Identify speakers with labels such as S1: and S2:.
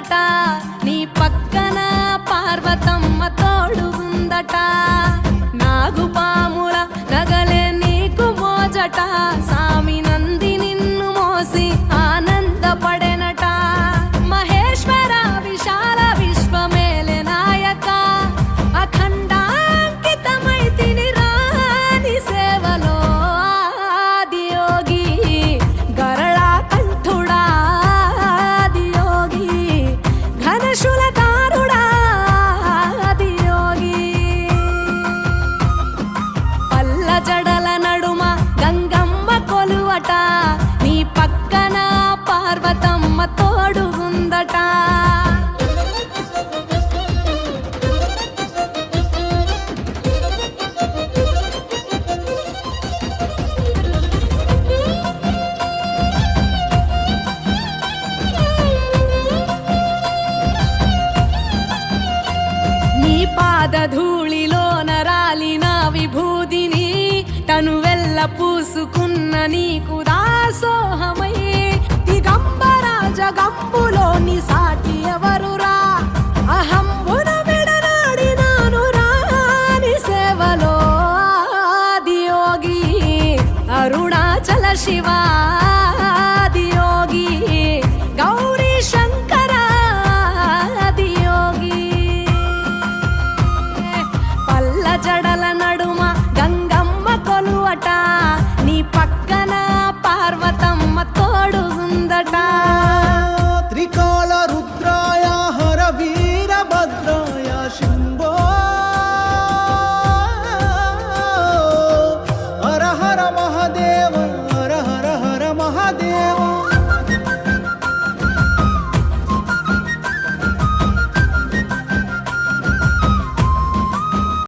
S1: ఉందట, నీ పక్కన పార్వతమ్మ తోడుగుందట. నాగుపాముల నగలే నీకు మోజట, సామి నంది నిన్ను మోసి ఆనందపడెనట. మహేశ్వర విశాల విశ్వమేలే నాయక, అఖండాంకితమై తిని రాని సేవలో ఆదియోగి. గరళా కంఠుడా ఆదియోగి, ఘనశూలధారుడా ఆదియోగి. పల్ల జడల నడుమ గంగమ్మ కొలువట, నీ పక్కన పార్వతమ్మ తోడుగుందట. నీ పాదధూళిలో నరాలిన విభూదిని, తనువెల్ల పూసుకున్న నీకు దాసోహమై. దిగంబర జగంబులోని సాటి